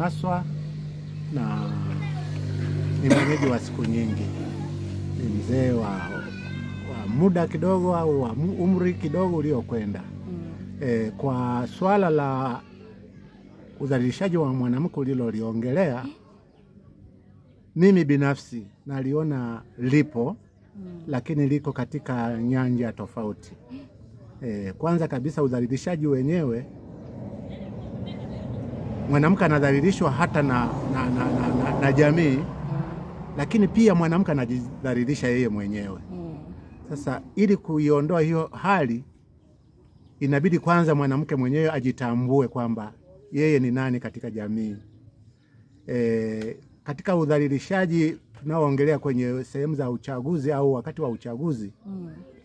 Maswa na ni mwenyeji wa siku nyingi. Ni mzee wa muda kidogo au wa umri kidogo uliokwenda. Kwa swala la udhalilishaji wa mwanamke uliloliongelea, mimi binafsi naliona lipo, lakini liko katika nyanja tofauti. Kwanza kabisa udhalilishaji wenyewe, mwanamke anadhalilishwa hata na jamii, lakini pia mwanamke anajidhalilisha yeye mwenyewe. Sasa ili kuiondoa hiyo hali, inabidi kwanza mwanamke mwenyewe ajitambue kwamba yeye ni nani katika jamii. Katika udhalilishaji tunaoongelea kwenye sehemu za uchaguzi au wakati wa uchaguzi,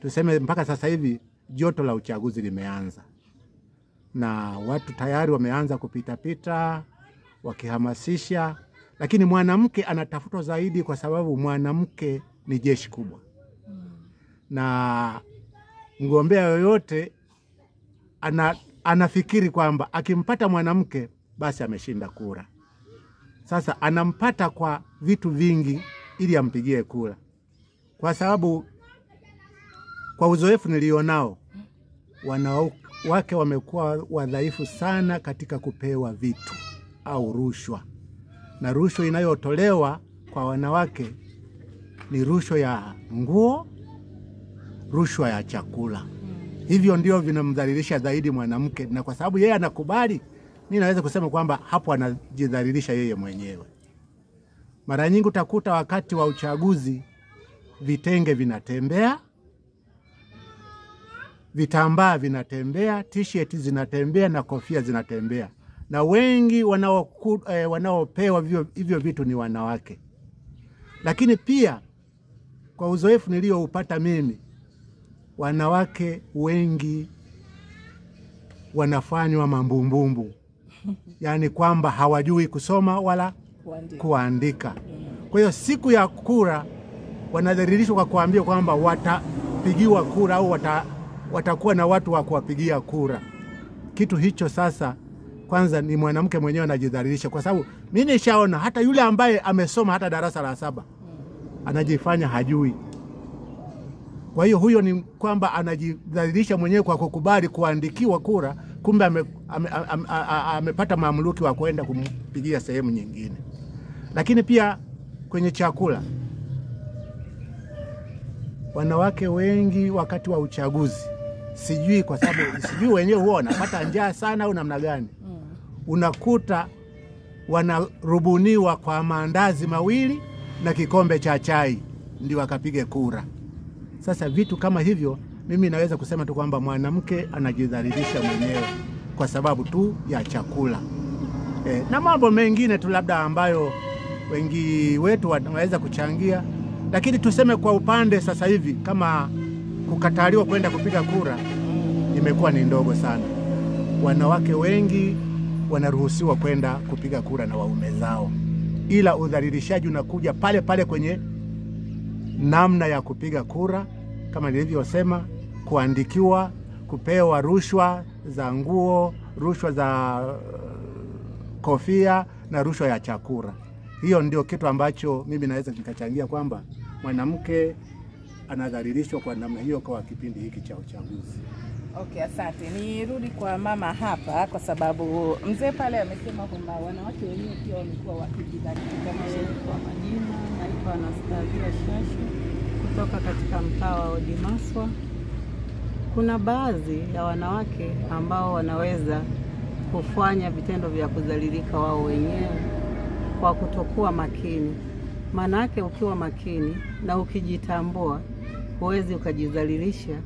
tuseme mpaka sasa hivi joto la uchaguzi limeanza. Na watu tayari wameanza kupita wakihamasisha, lakini mwanamke anatafutwa zaidi kwa sababu mwanamke ni jeshi kubwa. Na mgombea yoyote anafikiri kwamba akimpata mwanamke basi ameshinda kura. Sasa anampata kwa vitu vingi ili ampigie kura. Kwa sababu kwa uzoefu nilionao, wanawake wamekuwa wadhaifu sana katika kupewa vitu au rushwa. Na rushwa inayotolewa kwa wanawake ni rushwa ya nguo, rushwa ya chakula. Hivyo ndio vinamdhalilisha zaidi mwanamke, na kwa sababu yeye anakubali, mimi naweza kusema kwamba hapo anajidhalilisha yeye mwenyewe. Mara nyingi utakuta wakati wa uchaguzi vitenge vinatembea, vitambaa vinatembea, t-shirt zinatembea na kofia zinatembea. Na wengi wanaopewa hivyo vitu ni wanawake. Lakini pia kwa uzoefu nilioupata mimi, wanawake wengi wanafanywa mambumbumbu. Yaani kwamba hawajui kusoma wala kuandika. Kwa hiyo siku ya kura wanadhalilishwa kwa kuambia kwamba watapigiwa kura au watakuwa na watu wa kuwapigia kura. Kitu hicho sasa kwanza ni mwanamke mwenyewe anajidhalilisha, kwa sababu mimi nishaona hata yule ambaye amesoma hata darasa la 7 anajifanya hajui. Kwa hiyo huyo ni kwamba anajidhalilisha mwenyewe kwa kukubali kuandikiwa kura, kumbe amepata mamluki wa kwenda kumpigia sehemu nyingine. Lakini pia kwenye chakula, wanawake wengi wakati wa uchaguzi, sijui kwa sababu sijui wenyewe huwa wanapata njaa sana au namna gani, unakuta wanarubuniwa kwa maandazi mawili na kikombe cha chai ndio wakapige kura. Sasa vitu kama hivyo, mimi naweza kusema tu kwamba mwanamke anajidhalilisha mwenyewe kwa sababu tu ya chakula. Na mambo mengine tu labda ambayo wengi wetu wanaweza kuchangia, lakini tuseme kwa upande sasa hivi kama kukataliwa kwenda kupiga kura imekuwa ni ndogo sana. Wanawake wengi wanaruhusiwa kwenda kupiga kura na waume zao. Ila udhalilishaji unakuja pale pale kwenye namna ya kupiga kura, kama nilivyosema, kuandikiwa, kupewa rushwa za nguo, rushwa za kofia na rushwa ya chakula. Hiyo ndio kitu ambacho mimi naweza nikachangia kwamba mwanamke anadhalilishwa kwa namna hiyo kwa kipindi hiki cha uchaguzi. Okay, asante. Nirudi kwa mama hapa kwa sababu mzee pale amesema kwamba wanawake wenyewe pia wamekuwa wakijidhalilisha. Kwa majina naitwa Anastasia Shashu kutoka katika mtaa wa Odi Maswa. Kuna baadhi ya wanawake ambao wanaweza kufanya vitendo vya kudhalilika wao wenyewe kwa kutokuwa makini. Manake ukiwa makini na ukijitambua, huwezi ukajidhalilisha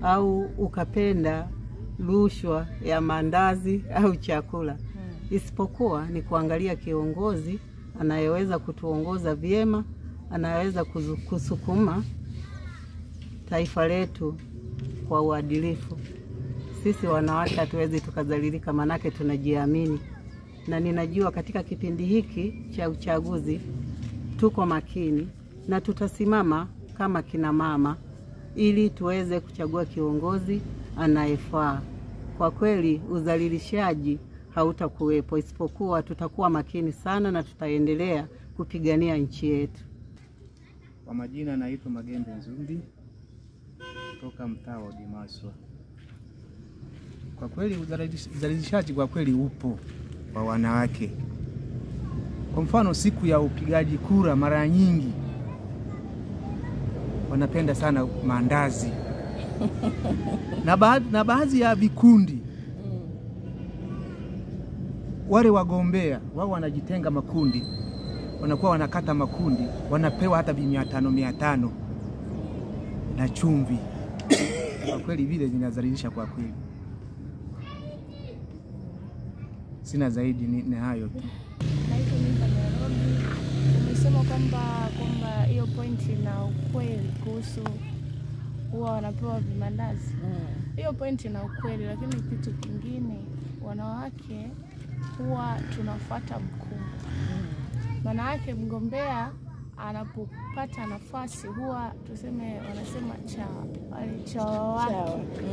au ukapenda rushwa ya mandazi au chakula. Isipokuwa ni kuangalia kiongozi anayeweza kutuongoza vyema, anayeweza kusukuma taifa letu kwa uadilifu. Sisi wanawake hatuwezi tukadhalilika, manake tunajiamini. Na ninajua katika kipindi hiki cha uchaguzi tuko makini na tutasimama kama kina mama ili tuweze kuchagua kiongozi anayefaa. Kwa kweli udhalilishaji hautakuwepo, isipokuwa tutakuwa makini sana na tutaendelea kupigania nchi yetu. Kwa majina naitwa Magembe Nzumbi kutoka mtaa wa Dimaswa. Kwa kweli udhalilishaji kwa kweli upo kwa wanawake. Kwa mfano siku ya upigaji kura mara nyingi wanapenda sana maandazi na baadhi ya vikundi wale wagombea wao wanajitenga makundi, wanakuwa wanakata makundi, wanapewa hata 500 na chumvi. Kwa kweli vile zinadhalilisha kwa kweli. Sina zaidi ni hayo tu. Umesema kwamba hiyo pointi na ukweli kuhusu huwa wanapewa vimandazi. Hiyo pointi na ukweli, lakini kitu kingine, wanawake huwa tunafuata mkumbo. Maana yake mgombea anapopata nafasi huwa tuseme wanasema chawa wake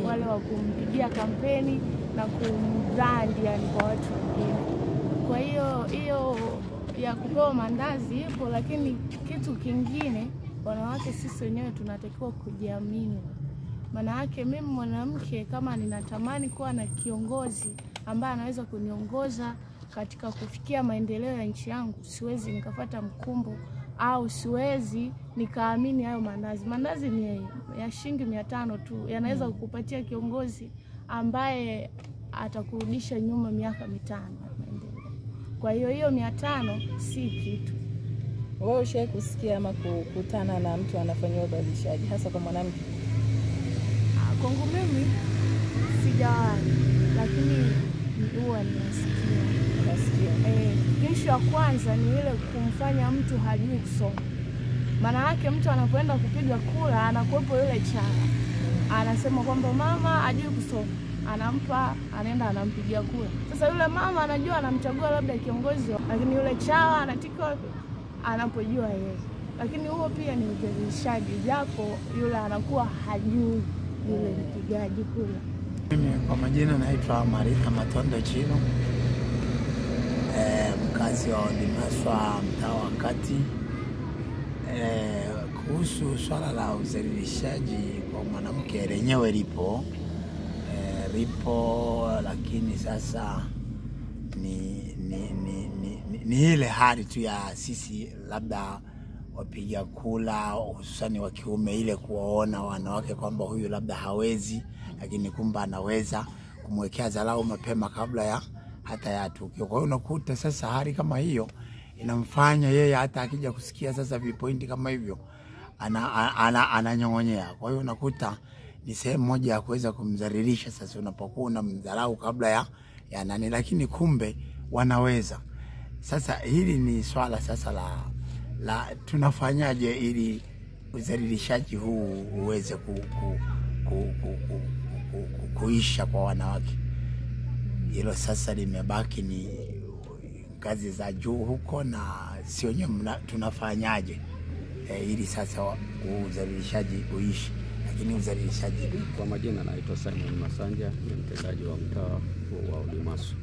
wale wa kumpigia kampeni na kumbrandi yani kwa watu wengine. Kwa hiyo ya kupewa mandazi ipo, lakini kitu kingine, wanawake sisi wenyewe tunatakiwa kujiamini. Maana yake mimi mwanamke kama ninatamani kuwa na kiongozi ambaye anaweza kuniongoza katika kufikia maendeleo ya nchi yangu, siwezi nikafuata mkumbo au siwezi nikaamini hayo mandazi. Mandazi ni ya shilingi 500 tu, yanaweza kukupatia kiongozi ambaye atakurudisha nyuma miaka 5. Kwa hiyo 500 si kitu. Wewe ushawahi kusikia ama kukutana na mtu anafanywa udhalilishaji hasa kwa mwanamke? Kwangu mimi sijawahi, lakini huwa ninasikia. Kitu cha kwanza ni ile kumfanya mtu hajui kusoma. Maana yake mtu anapoenda kupiga kura anakuwepo yule chawa, anasema kwamba mama hajui kusoma, anaenda anampigia kura. Sasa yule mama anajua anamchagua labda kiongozi, lakini yule chawa anatika anapojua yeye. Lakini huo pia ni udhalilishaji, japo yule anakuwa hajui yule mpigaji kura. Mimi kwa majina naitwa Marita Matondo Chino, mkazi wa Dimaswa, mtaa wa Kati. Kuhusu swala la udhalilishaji kwa mwanamke lenyewe lipo, lakini sasa ni ile hali tu ya sisi labda wapiga kula hususani wa kiume, ile kuwaona wanawake kwamba huyu labda hawezi, lakini kumbe anaweza, kumwekea dharau mapema kabla ya hata ya tukio. Kwa hiyo unakuta sasa hali kama hiyo inamfanya yeye hata akija kusikia sasa vipointi kama hivyo ananyong'onyea. Kwa hiyo unakuta ni sehemu moja ya kuweza kumdhalilisha sasa unapokuwa unamdharau kabla ya nani, lakini kumbe wanaweza. Sasa hili ni swala sasa la tunafanyaje ili udhalilishaji huu uweze kuisha kwa wanawake. Hilo sasa limebaki ni ngazi za juu huko, na sio tunafanyaje ili sasa udhalilishaji uishi. Lakini udhalilishaji, kwa majina naitwa Simon Masanja, ni mtendaji wa mtaa wa Dimaswa.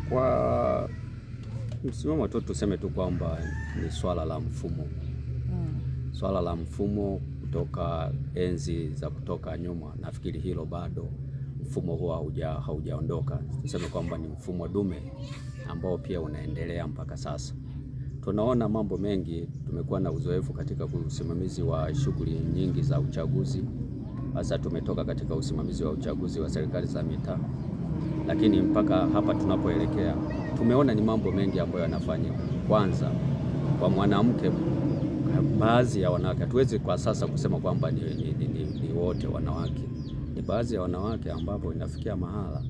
Kwa msimamo tu tuseme tu kwamba ni swala la mfumo. Swala la mfumo kutoka enzi za kutoka nyuma, nafikiri hilo bado mfumo huo haujaondoka. Tuseme kwamba ni mfumo dume ambao pia unaendelea mpaka sasa. Tunaona mambo mengi, tumekuwa na uzoefu katika usimamizi wa shughuli nyingi za uchaguzi. Hasa tumetoka katika usimamizi wa uchaguzi wa serikali za mitaa. Lakini mpaka hapa tunapoelekea, tumeona ni mambo mengi ambayo yanafanyika. Kwanza, kwa mwanamke, baadhi ya wanawake, hatuwezi kwa sasa kusema kwamba ni wote wanawake. Ni baadhi ya wanawake ambapo inafikia mahala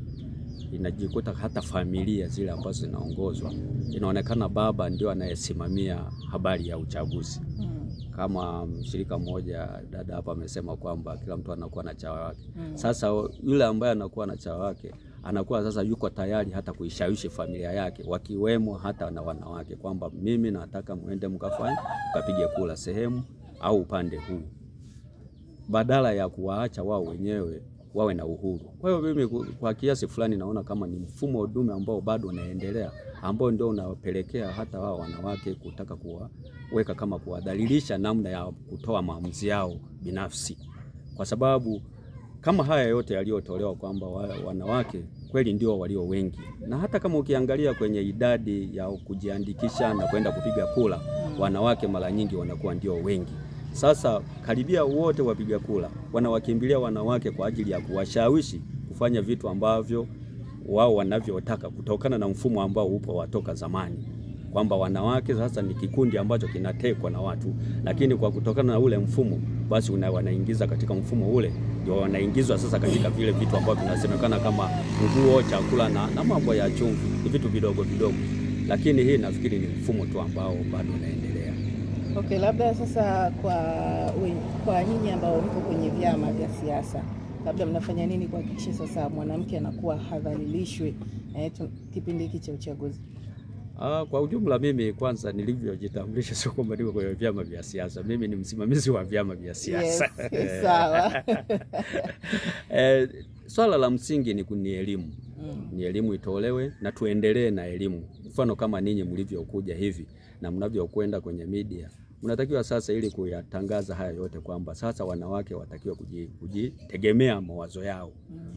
inajikuta hata familia zile ambazo zinaongozwa inaonekana baba ndio anayesimamia habari ya uchaguzi. Kama mshirika mmoja dada hapa amesema kwamba kila mtu anakuwa na chawa wake. Sasa yule ambaye anakuwa na chawa wake anakuwa sasa yuko tayari hata kuishawishi familia yake, wakiwemo hata na wanawake, kwamba mimi nataka muende mkapige kula sehemu au upande huu, badala ya kuwaacha wao wenyewe wawe na uhuru. Kwa hiyo mimi kwa kiasi fulani naona kama ni mfumo dume ambao bado unaendelea, ambao ndio unapelekea hata wao wanawake kutaka kuweka kama kuwadhalilisha namna ya kutoa maamuzi yao binafsi. Kwa sababu kama haya yote yaliyotolewa kwamba wanawake kweli ndio walio wengi, na hata kama ukiangalia kwenye idadi ya kujiandikisha na kwenda kupiga kura, wanawake mara nyingi wanakuwa ndio wengi. Sasa karibia wote wapiga kura wanawakimbilia wanawake kwa ajili ya kuwashawishi kufanya vitu ambavyo wao wanavyotaka, kutokana na mfumo ambao upo watoka zamani, kwamba wanawake sasa ni kikundi ambacho kinatekwa na watu, lakini kwa kutokana na ule mfumo basi wanaingiza katika mfumo ule, ndio wanaingizwa sasa katika vile vitu ambavyo vinasemekana kama nguo, chakula na mambo ya chumvi, ni vitu vidogo vidogo, lakini hii nafikiri ni mfumo tu ambao bado unaendelea. Okay, labda sasa kwa nyinyi ambao mko kwenye vyama vya siasa, labda mnafanya nini kuhakikisha sasa mwanamke anakuwa hadhalilishwi kipindi hiki cha uchaguzi? Kwa ujumla mimi kwanza nilivyojitambulisha sio kwamba niko kwenye vyama vya siasa. Mimi ni msimamizi wa vyama vya siasa. Yes, sawa. Swala la msingi ni elimu. Ni elimu itolewe na tuendelee na elimu. Mfano kama ninyi mlivyokuja hivi na mnavyokwenda kwenye media, mnatakiwa sasa ili kuyatangaza haya yote kwamba sasa wanawake watakiwa kujitegemea mawazo yao.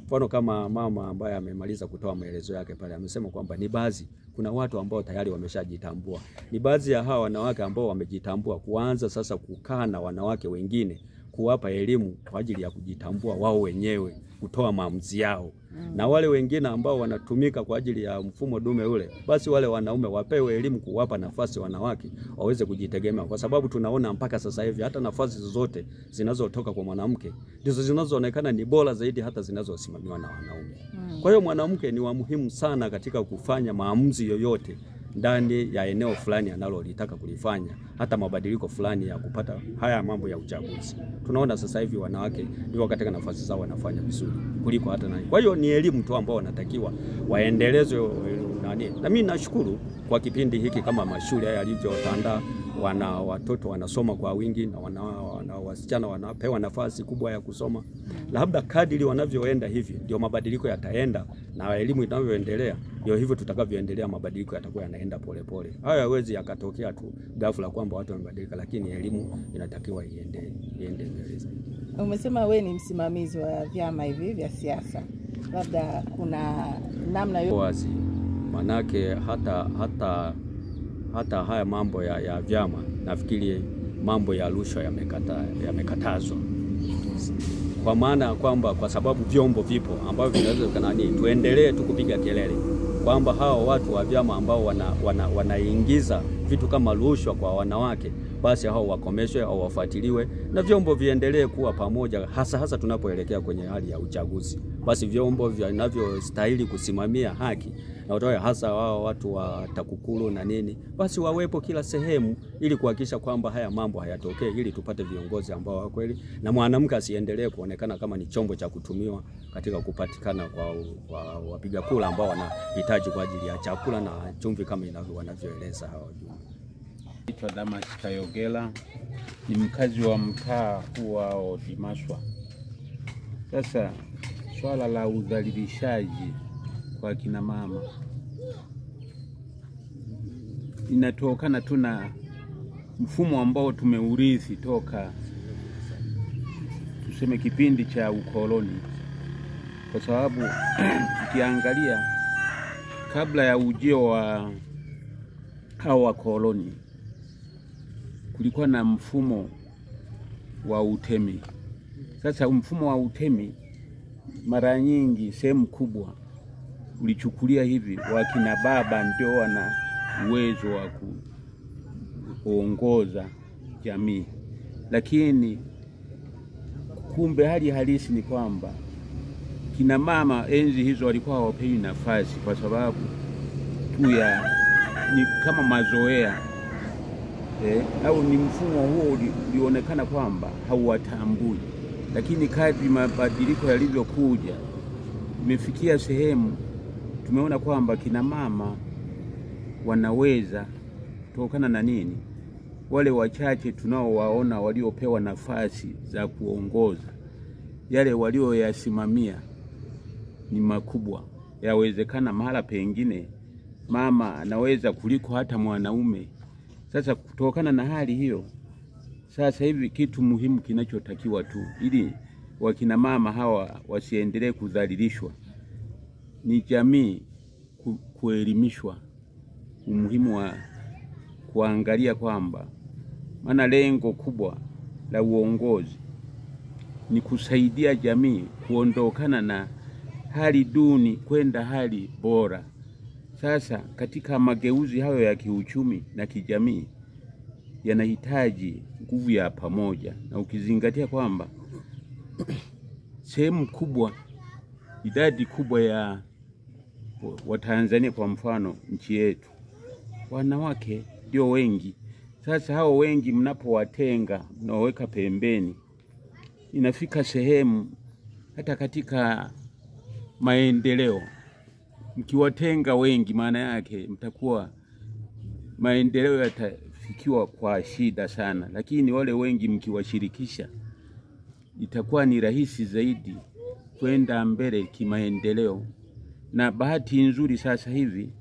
Mfano kama mama ambaye amemaliza kutoa maelezo yake pale amesema kwamba ni baadhi, kuna watu ambao tayari wameshajitambua. Ni baadhi ya hawa wanawake ambao wamejitambua kuanza sasa kukaa na wanawake wengine, kuwapa elimu kwa ajili ya kujitambua wao wenyewe, kutoa maamuzi yao. Na wale wengine ambao wanatumika kwa ajili ya mfumo dume ule, basi wale wanaume wapewe elimu kuwapa nafasi wanawake waweze kujitegemea, kwa sababu tunaona mpaka sasa hivi hata nafasi zote zinazotoka kwa mwanamke ndizo zinazoonekana ni bora zaidi hata zinazosimamiwa na wanaume. Kwa hiyo mwanamke ni wa muhimu sana katika kufanya maamuzi yoyote ndani ya eneo fulani analolitaka kulifanya, hata mabadiliko fulani ya kupata haya mambo ya uchaguzi. Tunaona sasa hivi wanawake ndio katika nafasi zao wanafanya vizuri kuliko hata nani. Kwa hiyo ni elimu tu ambao wanatakiwa waendelezwe nani. Na mimi nashukuru kwa kipindi hiki kama mashule haya yalivyotandaa, watoto wanasoma kwa wingi na wasichana wanapewa nafasi kubwa ya kusoma. Labda kadiri wanavyoenda hivi ndio mabadiliko yataenda, na elimu inavyoendelea ndio hivyo tutakavyoendelea, mabadiliko yatakuwa yanaenda polepole. Haya hawezi yakatokea tu ghafla kwamba watu wamebadilika, lakini elimu inatakiwa iende mbele zaidi. Umesema wewe ni msimamizi wa vyama hivi vya siasa, labda kuna namna wazi, manake hata haya mambo ya vyama, nafikiri mambo ya rushwa yamekatazwa. Kwa maana kwamba kwa sababu vyombo vipo ambavyo vinaweza tuendelee tu kupiga kelele kwamba hao watu wa vyama ambao wanaingiza vitu kama rushwa kwa wanawake, basi hao wakomeshwe au wafuatiliwe, na vyombo viendelee kuwa pamoja, hasa tunapoelekea kwenye hali ya uchaguzi. Basi vyombo vinavyostahili kusimamia haki na watoe hasa wao watu wa TAKUKURU na nini, basi wawepo kila sehemu ili kuhakikisha kwamba haya mambo hayatokee, ili tupate viongozi ambao wa kweli, na mwanamke asiendelee kuonekana kama ni chombo cha kutumiwa katika kupatikana kwa wapiga kura ambao wanahitaji kwa ajili ya chakula na chumvi kama wanavyoeleza hao wajumbe. Naitwa Damas Kayogela, ni mkazi wa mtaa wa Dimaswa. Sasa swala la udhalilishaji kwa kina mama inatokana tu na mfumo ambao tumeurithi toka tuseme kipindi cha ukoloni, kwa sababu ukiangalia kabla ya ujio wa hao wakoloni kulikuwa na mfumo wa utemi. Sasa mfumo wa utemi mara nyingi sehemu kubwa ulichukulia hivi wakina baba ndio wana uwezo wa kuongoza jamii, lakini kumbe hali halisi ni kwamba kina mama enzi hizo walikuwa hawapewi nafasi kwa sababu tu ni kama mazoea au ni mfumo huo ulionekana kwamba hauwatambui. Lakini kadri mabadiliko yalivyokuja, imefikia sehemu tumeona kwamba kina mama wanaweza kutokana na nini, wale wachache tunaowaona waliopewa nafasi za kuongoza yale walioyasimamia ni makubwa. Yawezekana mahala pengine mama anaweza kuliko hata mwanaume. Sasa kutokana na hali hiyo, sasa hivi kitu muhimu kinachotakiwa tu ili wakina mama hawa wasiendelee kudhalilishwa ni jamii kuelimishwa umuhimu wa kuangalia kwamba, maana lengo kubwa la uongozi ni kusaidia jamii kuondokana na hali duni kwenda hali bora. Sasa katika mageuzi hayo ya kiuchumi na kijamii yanahitaji nguvu ya pamoja, na ukizingatia kwamba sehemu kubwa, idadi kubwa ya Watanzania kwa mfano nchi yetu, wanawake ndio wengi. Sasa hao wengi mnapowatenga, mnaweka pembeni, inafika sehemu hata katika maendeleo mkiwatenga wengi, maana yake mtakuwa maendeleo yatafikiwa kwa shida sana. Lakini wale wengi mkiwashirikisha, itakuwa ni rahisi zaidi kwenda mbele kimaendeleo. Na bahati nzuri sasa hivi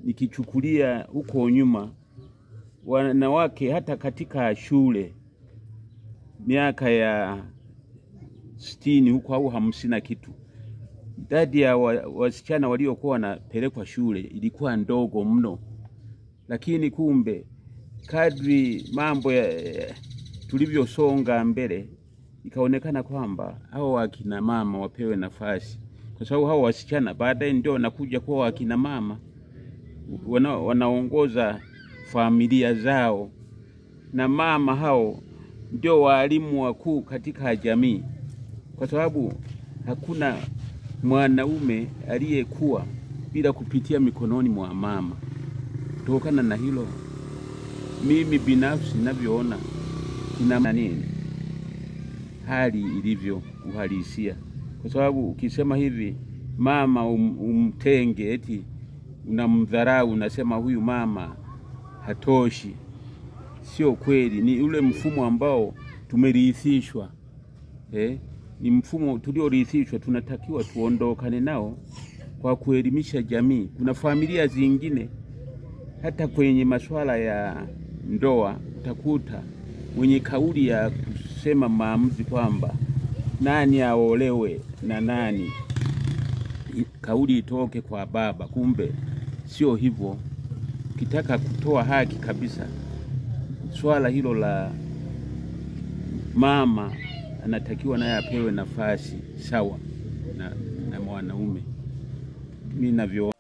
nikichukulia huko nyuma, wanawake hata katika shule miaka ya 60 huko au 50 na kitu, idadi ya wasichana waliokuwa wanapelekwa shule ilikuwa ndogo mno. Lakini kumbe kadri mambo tulivyosonga mbele, ikaonekana kwamba hao wakina mama wapewe nafasi, kwa sababu hao wasichana baadaye ndio wanakuja kuwa wakina mama, wanaongoza familia zao, na mama hao ndio walimu wakuu katika jamii, kwa sababu hakuna mwanaume aliyekuwa bila kupitia mikononi mwa mama. Kutokana na hilo, mimi binafsi ninavyoona ina nini hali ilivyo uhalisia, kwa sababu ukisema hivi mama umtenge, eti unamdharau, unasema huyu mama hatoshi, sio kweli. Ni ule mfumo ambao tumerithishwa, ni mfumo tuliorithishwa, tunatakiwa tuondokane nao kwa kuelimisha jamii. Kuna familia zingine hata kwenye masuala ya ndoa utakuta mwenye kauli ya kusema maamuzi kwamba nani aolewe na nani, kauli itoke kwa baba. Kumbe sio hivyo. Ukitaka kutoa haki kabisa, swala hilo la mama anatakiwa naye apewe nafasi sawa na mwanaume. Mimi ninavyoona